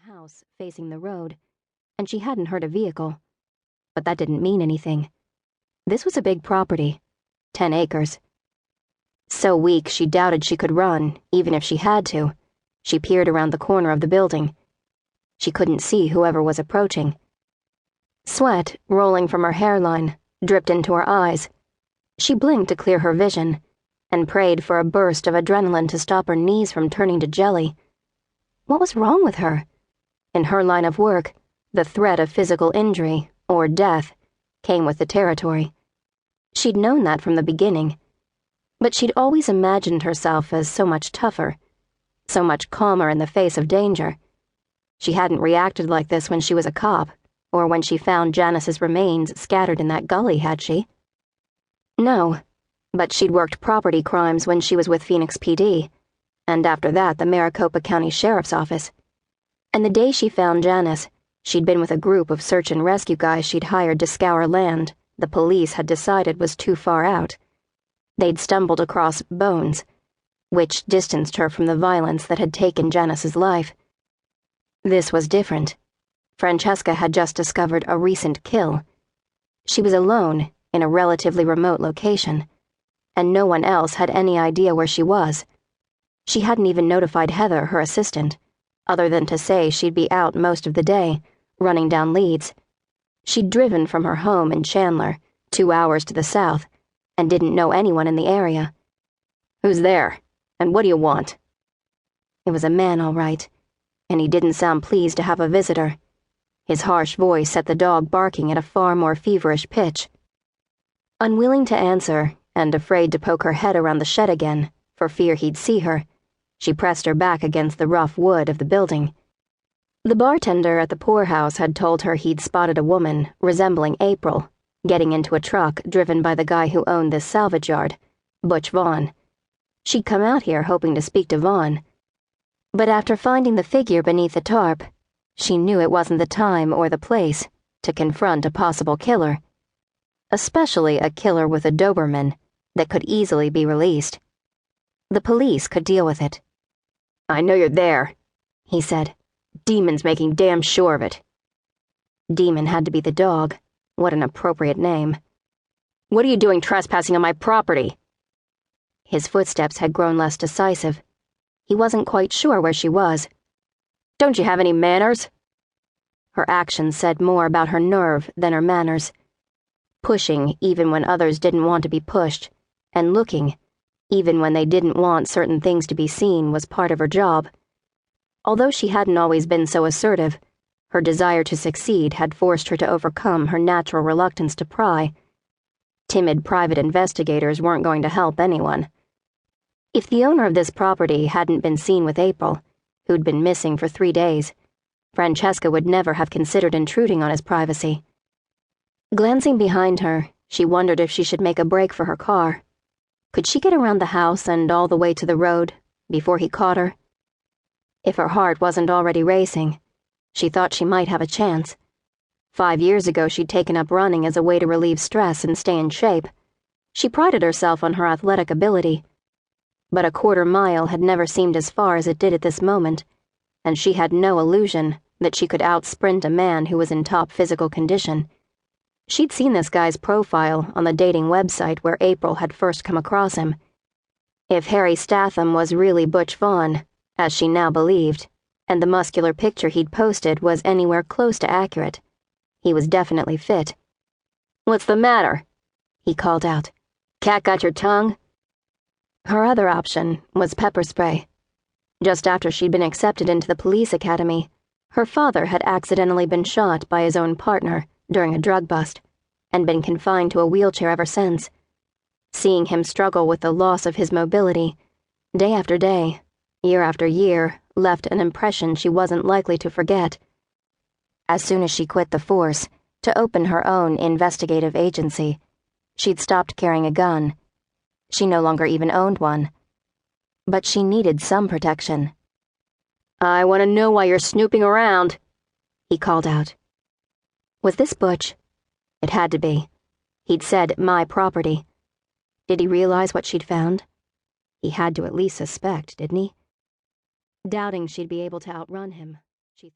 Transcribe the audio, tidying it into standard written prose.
house facing the road, and she hadn't heard a vehicle. But that didn't mean anything. This was a big property, 10 acres. So weak she doubted she could run, even if she had to. She peered around the corner of the building. She couldn't see whoever was approaching. Sweat, rolling from her hairline, dripped into her eyes. She blinked to clear her vision, and prayed for a burst of adrenaline to stop her knees from turning to jelly. What was wrong with her? In her line of work, the threat of physical injury, or death, came with the territory. She'd known that from the beginning, but she'd always imagined herself as so much tougher, so much calmer in the face of danger. She hadn't reacted like this when she was a cop, or when she found Janice's remains scattered in that gully, had she? No, but she'd worked property crimes when she was with Phoenix PD, and after that the Maricopa County Sheriff's Office. And the day she found Janice, she'd been with a group of search and rescue guys she'd hired to scour land the police had decided was too far out. They'd stumbled across bones, which distanced her from the violence that had taken Janice's life. This was different. Francesca had just discovered a recent kill. She was alone in a relatively remote location, and no one else had any idea where she was. She hadn't even notified Heather, her assistant, other than to say she'd be out most of the day, running down leads. She'd driven from her home in Chandler, 2 hours to the south, and didn't know anyone in the area. "Who's there? And what do you want?" It was a man, all right, and he didn't sound pleased to have a visitor. His harsh voice set the dog barking at a far more feverish pitch. Unwilling to answer, and afraid to poke her head around the shed again, for fear he'd see her, she pressed her back against the rough wood of the building. The bartender at the poorhouse had told her he'd spotted a woman resembling April, getting into a truck driven by the guy who owned this salvage yard, Butch Vaughn. She'd come out here hoping to speak to Vaughn. But after finding the figure beneath the tarp, she knew it wasn't the time or the place to confront a possible killer. Especially a killer with a Doberman that could easily be released. The police could deal with it. "I know you're there," he said. "Demon's making damn sure of it." Demon had to be the dog. What an appropriate name. "What are you doing trespassing on my property?" His footsteps had grown less decisive. He wasn't quite sure where she was. "Don't you have any manners?" Her actions said more about her nerve than her manners. Pushing even when others didn't want to be pushed, and looking even when they didn't want certain things to be seen, was part of her job. Although she hadn't always been so assertive, her desire to succeed had forced her to overcome her natural reluctance to pry. Timid private investigators weren't going to help anyone. If the owner of this property hadn't been seen with April, who'd been missing for 3 days, Francesca would never have considered intruding on his privacy. Glancing behind her, she wondered if she should make a break for her car. Could she get around the house and all the way to the road before he caught her? If her heart wasn't already racing, she thought she might have a chance. 5 years ago she'd taken up running as a way to relieve stress and stay in shape. She prided herself on her athletic ability. But a 1/4 mile had never seemed as far as it did at this moment, and she had no illusion that she could out-sprint a man who was in top physical condition. She'd seen this guy's profile on the dating website where April had first come across him. If Harry Statham was really Butch Vaughn, as she now believed, and the muscular picture he'd posted was anywhere close to accurate, he was definitely fit. "What's the matter?" he called out. "Cat got your tongue?" Her other option was pepper spray. Just after she'd been accepted into the police academy, her father had accidentally been shot by his own partner during a drug bust, and been confined to a wheelchair ever since. Seeing him struggle with the loss of his mobility, day after day, year after year, left an impression she wasn't likely to forget. As soon as she quit the force to open her own investigative agency, she'd stopped carrying a gun. She no longer even owned one. But she needed some protection. "I want to know why you're snooping around," he called out. Was this Butch? It had to be. He'd said, "my property." Did he realize what she'd found? He had to at least suspect, didn't he? Doubting she'd be able to outrun him,